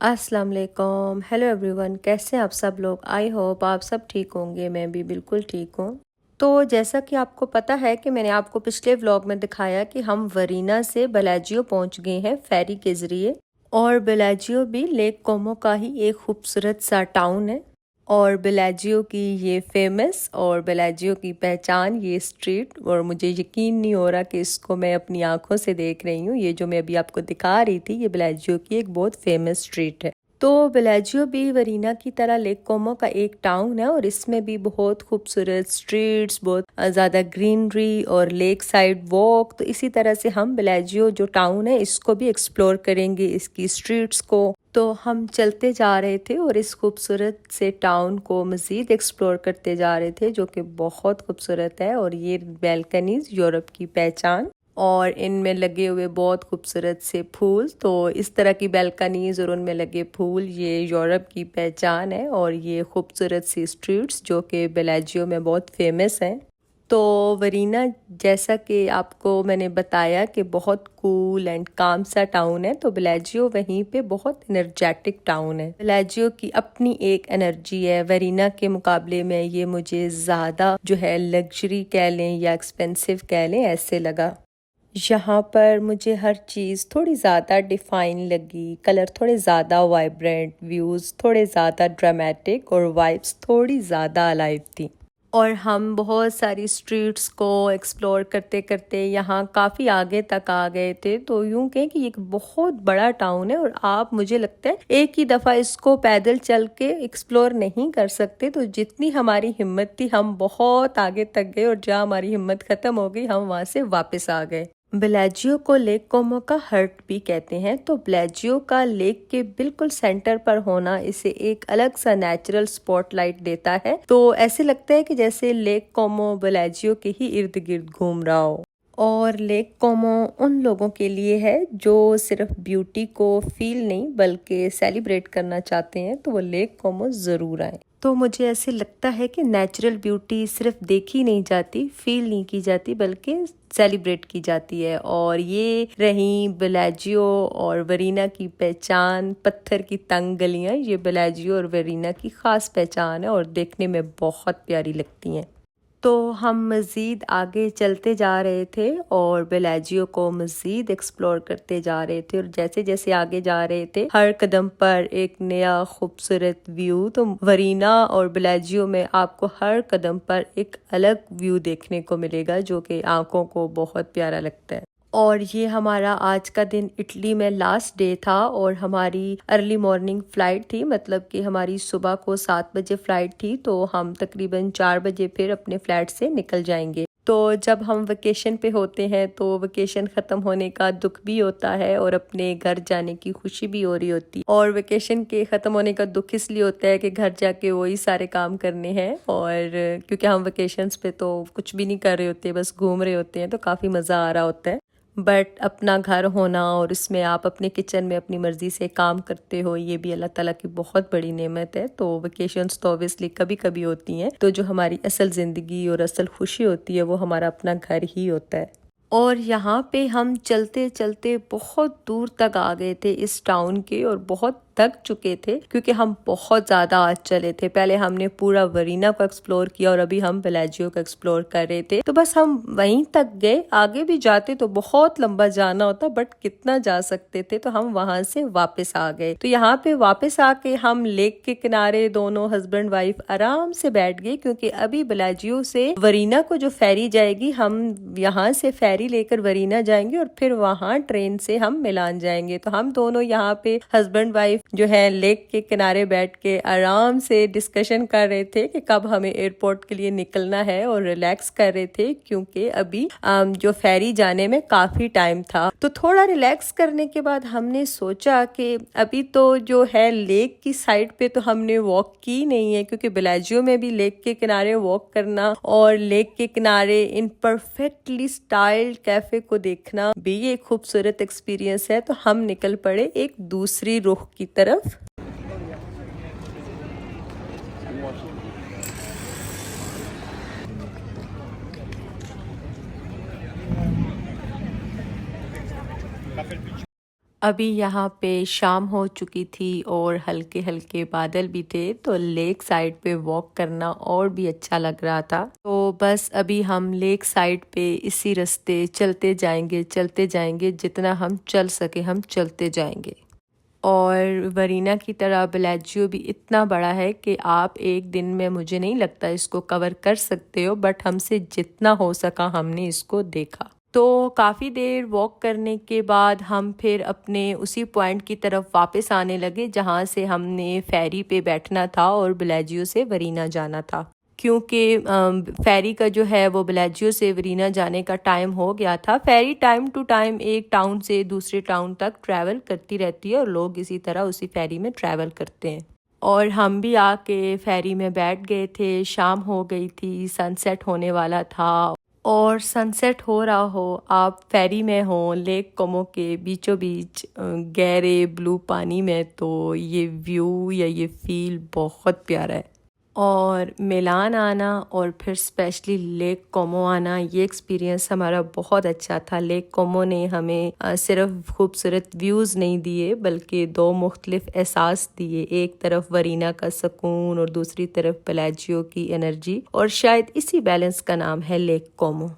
अस्सलाम वालेकुम। Hello everyone, कैसे हैं आप सब लोग। आई होप आप सब ठीक होंगे। मैं भी बिल्कुल ठीक हूँ। तो जैसा कि आपको पता है कि मैंने आपको पिछले व्लॉग में दिखाया कि हम वरीना से बेलाजियो पहुँच गए हैं फेरी के ज़रिए। और बेलाजियो भी लेक कोमो का ही एक खूबसूरत सा टाउन है। और बेलाजियो की ये फेमस और बेलाजियो की पहचान ये स्ट्रीट, और मुझे यकीन नहीं हो रहा कि इसको मैं अपनी आंखों से देख रही हूँ। ये जो मैं अभी आपको दिखा रही थी ये बेलाजियो की एक बहुत फेमस स्ट्रीट है। तो बेलाजियो भी वरीना की तरह लेक कोमो का एक टाउन है और इसमें भी बहुत खूबसूरत स्ट्रीट्स, बहुत ज़्यादा ग्रीनरी और लेक साइड वॉक। तो इसी तरह से हम बेलाजियो जो टाउन है इसको भी एक्सप्लोर करेंगे, इसकी स्ट्रीट्स को। तो हम चलते जा रहे थे और इस खूबसूरत से टाउन को मज़ीद एक्सप्लोर करते जा रहे थे, जो कि बहुत खूबसूरत है। और ये बैल्कनीज यूरोप की पहचान, और इनमें लगे हुए बहुत खूबसूरत से फूल। तो इस तरह की बैल्कनीज और उनमें लगे फूल ये यूरोप की पहचान है। और ये खूबसूरत सी स्ट्रीट्स जो कि बेलाजियो में बहुत फेमस हैं। तो वरीना, जैसा कि आपको मैंने बताया कि बहुत कूल एंड काम सा टाउन है, तो बेलाजियो वहीं पे बहुत एनर्जेटिक टाउन है। बेलाजियो की अपनी एक एनर्जी है। वरीना के मुकाबले में ये मुझे ज़्यादा जो है लग्जरी कह लें या एक्सपेंसिव कह लें, ऐसे लगा। यहाँ पर मुझे हर चीज़ थोड़ी ज़्यादा डिफाइन लगी। कलर थोड़े ज़्यादा वाइब्रेंट, व्यूज़ थोड़े ज़्यादा ड्रामेटिक और वाइब्स थोड़ी ज़्यादा अलाइव थी। और हम बहुत सारी स्ट्रीट्स को एक्सप्लोर करते करते यहाँ काफ़ी आगे तक आ गए थे। तो यूँ कहें कि ये एक बहुत बड़ा टाउन है और आप, मुझे लगता है, एक ही दफ़ा इसको पैदल चल के एक्सप्लोर नहीं कर सकते। तो जितनी हमारी हिम्मत थी हम बहुत आगे तक गए, और जहाँ हमारी हिम्मत ख़त्म हो गई हम वहाँ से वापस आ गए। बेलाजियो को लेक कोमो का हर्ट भी कहते हैं। तो बेलाजियो का लेक के बिल्कुल सेंटर पर होना इसे एक अलग सा नेचुरल स्पॉटलाइट देता है। तो ऐसे लगता है कि जैसे लेक कोमो बेलाजियो के ही इर्द गिर्द घूम रहा हो। और लेक कोमो उन लोगों के लिए है जो सिर्फ ब्यूटी को फील नहीं बल्कि सेलिब्रेट करना चाहते हैं, तो वो लेक कोमो ज़रूर आए। तो मुझे ऐसे लगता है कि नेचुरल ब्यूटी सिर्फ देखी नहीं जाती, फील नहीं की जाती, बल्कि सेलिब्रेट की जाती है। और ये रही बेलाजियो और वरीना की पहचान, पत्थर की तंग गलियां। ये बेलाजियो और वरीना की ख़ास पहचान है और देखने में बहुत प्यारी लगती हैं। तो हम मज़ीद आगे चलते जा रहे थे और बेलाजियो को मज़ीद एक्सप्लोर करते जा रहे थे। और जैसे जैसे आगे जा रहे थे हर कदम पर एक नया खूबसूरत व्यू। तो वरीना और बेलाजियो में आपको हर कदम पर एक अलग व्यू देखने को मिलेगा जो कि आंखों को बहुत प्यारा लगता है। और ये हमारा आज का दिन इटली में लास्ट डे था और हमारी अर्ली मॉर्निंग फ़्लाइट थी, मतलब कि हमारी सुबह को 7 बजे फ़्लाइट थी। तो हम तकरीबन 4 बजे फिर अपने फ्लैट से निकल जाएंगे। तो जब हम वेकेशन पे होते हैं तो वेकेशन ख़त्म होने का दुख भी होता है और अपने घर जाने की खुशी भी हो रही होती है। और वेकेशन के ख़त्म होने का दुख इसलिए होता है कि घर जाके वही सारे काम करने हैं। और क्योंकि हम वेकेशंस पे तो कुछ भी नहीं कर रहे होते, बस घूम रहे होते हैं, तो काफ़ी मज़ा आ रहा होता है। बट अपना घर होना और इसमें आप अपने किचन में अपनी मर्ज़ी से काम करते हो, ये भी अल्लाह ताला की बहुत बड़ी नेमत है। तो वेकेशंस तो ऑब्वियसली कभी कभी होती हैं, तो जो हमारी असल ज़िंदगी और असल खुशी होती है वो हमारा अपना घर ही होता है। और यहाँ पे हम चलते चलते बहुत दूर तक आ गए थे इस टाउन के, और बहुत थक चुके थे क्योंकि हम बहुत ज़्यादा आज चले थे। पहले हमने पूरा वरीना को एक्सप्लोर किया और अभी हम बेलाजियो को एक्सप्लोर कर रहे थे। तो बस हम वहीं तक गए, आगे भी जाते तो बहुत लंबा जाना होता, बट कितना जा सकते थे, तो हम वहां से वापस आ गए। तो यहाँ पे वापस आके हम लेक के किनारे दोनों हस्बैंड वाइफ आराम से बैठ गए, क्योंकि अभी बेलाजियो से वरीना को जो फेरी जाएगी, हम यहाँ से फेरी लेकर वरीना जाएंगे और फिर वहाँ ट्रेन से हम मिलान जाएंगे। तो हम दोनों यहाँ पे हस्बैंड वाइफ जो है लेक के किनारे बैठ के आराम से डिस्कशन कर रहे थे कि कब हमें एयरपोर्ट के लिए निकलना है, और रिलैक्स कर रहे थे क्योंकि अभी जो फेरी जाने में काफी टाइम था। तो थोड़ा रिलैक्स करने के बाद हमने सोचा कि अभी तो जो है लेक की साइड पे तो हमने वॉक की नहीं है, क्योंकि बेलाजियो में भी लेक के किनारे वॉक करना और लेक के किनारे इन परफेक्टली स्टाइल्ड कैफे को देखना भी एक खूबसूरत एक्सपीरियंस है। तो हम निकल पड़े एक दूसरी रुख की तरफ। अभी यहाँ पे शाम हो चुकी थी और हल्के हल्के बादल भी थे, तो लेक साइड पे वॉक करना और भी अच्छा लग रहा था। तो बस अभी हम लेक साइड पे इसी रास्ते चलते जाएंगे, जितना हम चल सके हम चलते जाएंगे। और वरीना की तरह बेलाजियो भी इतना बड़ा है कि आप एक दिन में, मुझे नहीं लगता, इसको कवर कर सकते हो, बट हमसे जितना हो सका हमने इसको देखा। तो काफ़ी देर वॉक करने के बाद हम फिर अपने उसी पॉइंट की तरफ वापस आने लगे जहाँ से हमने फेरी पे बैठना था और बेलाजियो से वरीना जाना था। क्योंकि फेरी का जो है वो बेलाजियो से वरीना जाने का टाइम हो गया था। फेरी टाइम टू टाइम एक टाउन से दूसरे टाउन तक ट्रैवल करती रहती है और लोग इसी तरह उसी फेरी में ट्रैवल करते हैं। और हम भी आके फेरी में बैठ गए थे। शाम हो गई थी, सनसेट होने वाला था। और सनसेट हो रहा हो, आप फेरी में हो लेक कोमो के बीचों बीच गहरे ब्लू पानी में, तो ये व्यू या ये फील बहुत प्यारा है। और मिलान आना और फिर स्पेशली लेक कोमो आना, ये एक्सपीरियंस हमारा बहुत अच्छा था। लेक कोमो ने हमें सिर्फ खूबसूरत व्यूज़ नहीं दिए बल्कि दो मुख्तलिफ एहसास दिए। एक तरफ वरीना का सुकून और दूसरी तरफ बेलाजियो की एनर्जी, और शायद इसी बैलेंस का नाम है लेक कोमो।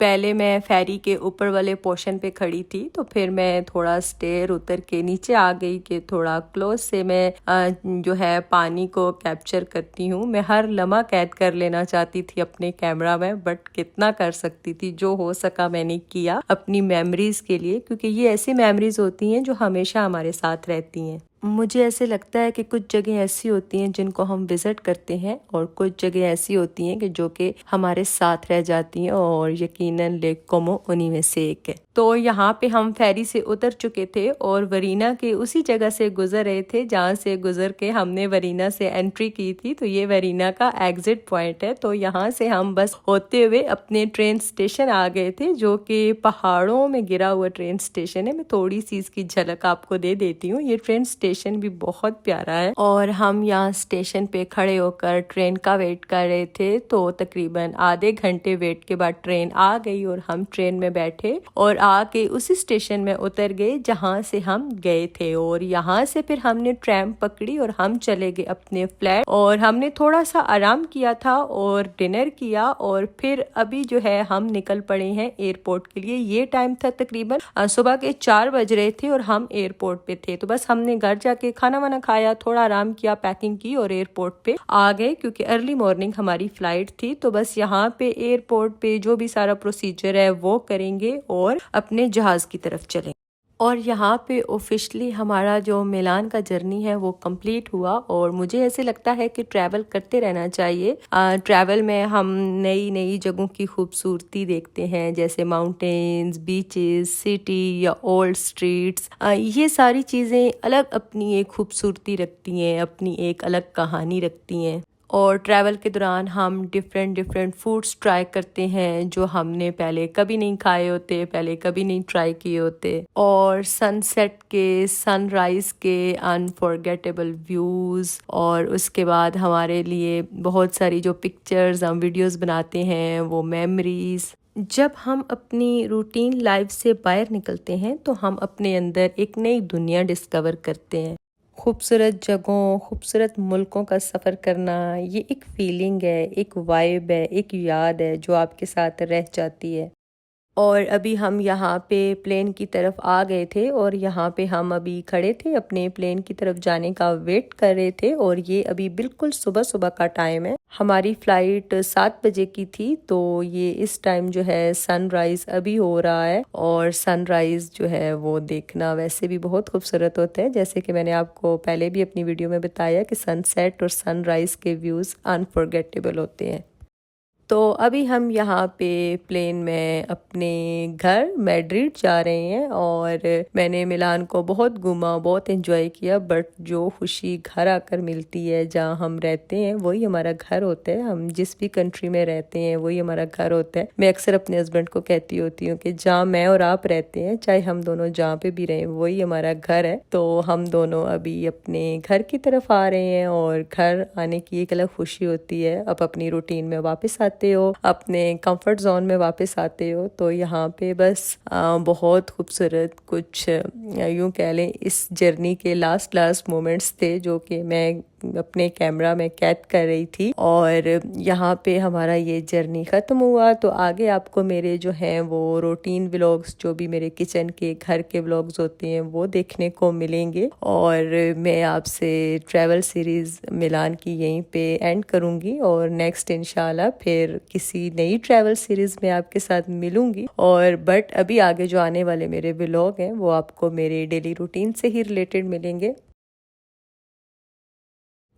पहले मैं फेरी के ऊपर वाले पोर्शन पे खड़ी थी, तो फिर मैं थोड़ा स्टेयर उतर के नीचे आ गई कि थोड़ा क्लोज से मैं जो है पानी को कैप्चर करती हूँ। मैं हर लम्हा कैद कर लेना चाहती थी अपने कैमरा में, बट कितना कर सकती थी, जो हो सका मैंने किया अपनी मेमोरीज के लिए, क्योंकि ये ऐसी मेमोरीज होती हैं जो हमेशा हमारे साथ रहती हैं। मुझे ऐसे लगता है कि कुछ जगह ऐसी होती हैं जिनको हम विज़िट करते हैं और कुछ जगह ऐसी होती हैं कि जो कि हमारे साथ रह जाती हैं, और यकीनन लेक कोमो उन्हीं में से एक है। तो यहाँ पे हम फेरी से उतर चुके थे और वरीना के उसी जगह से गुजर रहे थे जहाँ से गुजर के हमने वरीना से एंट्री की थी। तो ये वरीना का एग्जिट पॉइंट है। तो यहाँ से हम बस होते हुए अपने ट्रेन स्टेशन आ गए थे, जो कि पहाड़ों में गिरा हुआ ट्रेन स्टेशन है। मैं थोड़ी सी इसकी झलक आपको दे देती हूँ। ये ट्रेन स्टेशन भी बहुत प्यारा है। और हम यहाँ स्टेशन पे खड़े होकर ट्रेन का वेट कर रहे थे। तो तकरीबन आधे घंटे वेट के बाद ट्रेन आ गई और हम ट्रेन में बैठे और आके उसी स्टेशन में उतर गए जहाँ से हम गए थे। और यहाँ से फिर हमने ट्रैम पकड़ी और हम चले गए अपने फ्लैट। और हमने थोड़ा सा आराम किया था और डिनर किया, और फिर अभी जो है हम निकल पड़े हैं एयरपोर्ट के लिए। ये टाइम था तकरीबन सुबह के 4 बज रहे थे और हम एयरपोर्ट पे थे। तो बस हमने घर जाके खाना वाना खाया, थोड़ा आराम किया, पैकिंग की और एयरपोर्ट पे आ गए, क्योंकि अर्ली मॉर्निंग हमारी फ्लाइट थी। तो बस यहाँ पे एयरपोर्ट पे जो भी सारा प्रोसीजर है वो करेंगे और अपने जहाज की तरफ चलें। और यहाँ पे ऑफिशियली हमारा जो मिलान का जर्नी है वो कंप्लीट हुआ। और मुझे ऐसे लगता है कि ट्रैवल करते रहना चाहिए। ट्रैवल में हम नई नई जगहों की खूबसूरती देखते हैं, जैसे माउंटेन्स, बीचेस, सिटी या ओल्ड स्ट्रीट्स। ये सारी चीज़ें अलग अपनी एक खूबसूरती रखती हैं, अपनी एक अलग कहानी रखती हैं। और ट्रैवल के दौरान हम डिफरेंट फूड्स ट्राई करते हैं जो हमने पहले कभी नहीं खाए होते, पहले कभी नहीं ट्राई किए होते। और सनसेट के, सनराइज के अनफॉरगेटेबल व्यूज़, और उसके बाद हमारे लिए बहुत सारी जो पिक्चर्स हम वीडियोस बनाते हैं वो मेमोरीज। जब हम अपनी रूटीन लाइफ से बाहर निकलते हैं तो हम अपने अंदर एक नई दुनिया डिस्कवर करते हैं। खूबसूरत जगहों, खूबसूरत मुल्कों का सफ़र करना, ये एक फीलिंग है, एक वाइब है, एक याद है जो आपके साथ रह जाती है। और अभी हम यहाँ पे प्लेन की तरफ आ गए थे और यहाँ पे हम अभी खड़े थे, अपने प्लेन की तरफ जाने का वेट कर रहे थे। और ये अभी बिल्कुल सुबह सुबह का टाइम है। हमारी फ़्लाइट 7 बजे की थी। तो ये इस टाइम जो है सनराइज़ अभी हो रहा है, और सनराइज़ जो है वो देखना वैसे भी बहुत खूबसूरत होता है। जैसे कि मैंने आपको पहले भी अपनी वीडियो में बताया कि सनसेट और सनराइज़ के व्यूज़ अनफॉरगेटेबल होते हैं। तो अभी हम यहाँ पे प्लेन में अपने घर मैड्रिड जा रहे हैं। और मैंने मिलान को बहुत घूमा, बहुत एंजॉय किया, बट जो खुशी घर आकर मिलती है, जहाँ हम रहते हैं वही हमारा घर होता है। हम जिस भी कंट्री में रहते हैं वही हमारा घर होता है। मैं अक्सर अपने हस्बैंड को कहती होती हूँ कि जहाँ मैं और आप रहते हैं, चाहे हम दोनों जहाँ पे भी रहें, वही हमारा घर है। तो हम दोनों अभी अपने घर की तरफ आ रहे हैं और घर आने की एक अलग खुशी होती है। अब अपनी रूटीन में वापस आते जाते हो, अपने कंफर्ट जोन में वापस आते हो। तो यहाँ पे बस बहुत खूबसूरत कुछ यूँ कह लें इस जर्नी के लास्ट मोमेंट्स थे जो कि मैं अपने कैमरा में कैद कर रही थी। और यहाँ पे हमारा ये जर्नी ख़त्म हुआ। तो आगे आपको मेरे जो हैं वो रूटीन व्लॉग्स, जो भी मेरे किचन के घर के व्लॉग्स होते हैं, वो देखने को मिलेंगे। और मैं आपसे ट्रैवल सीरीज़ मिलान की यहीं पे एंड करूँगी और नेक्स्ट इंशाल्लाह फिर किसी नई ट्रैवल सीरीज़ में आपके साथ मिलूँगी। और बट अभी आगे जो आने वाले मेरे व्लॉग हैं वो आपको मेरे डेली रूटीन से ही रिलेटेड मिलेंगे।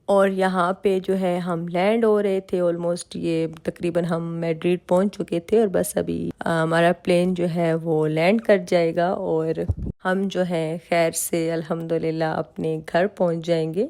और यहाँ पे जो है हम लैंड हो रहे थे, ऑलमोस्ट ये तकरीबन हम मैड्रिड पहुँच चुके थे और बस अभी हमारा प्लेन जो है वो लैंड कर जाएगा और हम जो है खैर से अल्हम्दुलिल्लाह अपने घर पहुँच जाएंगे।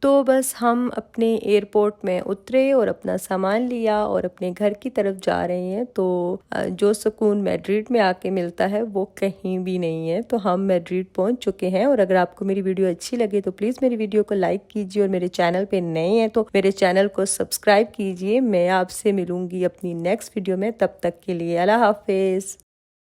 तो बस हम अपने एयरपोर्ट में उतरे और अपना सामान लिया और अपने घर की तरफ जा रहे हैं। तो जो सुकून मैड्रिड में आके मिलता है वो कहीं भी नहीं है। तो हम मैड्रिड पहुंच चुके हैं। और अगर आपको मेरी वीडियो अच्छी लगे तो प्लीज़ मेरी वीडियो को लाइक कीजिए और मेरे चैनल पे नए हैं तो मेरे चैनल को सब्सक्राइब कीजिए। मैं आपसे मिलूंगी अपनी नेक्स्ट वीडियो में, तब तक के लिए अल्लाह हाफिज़।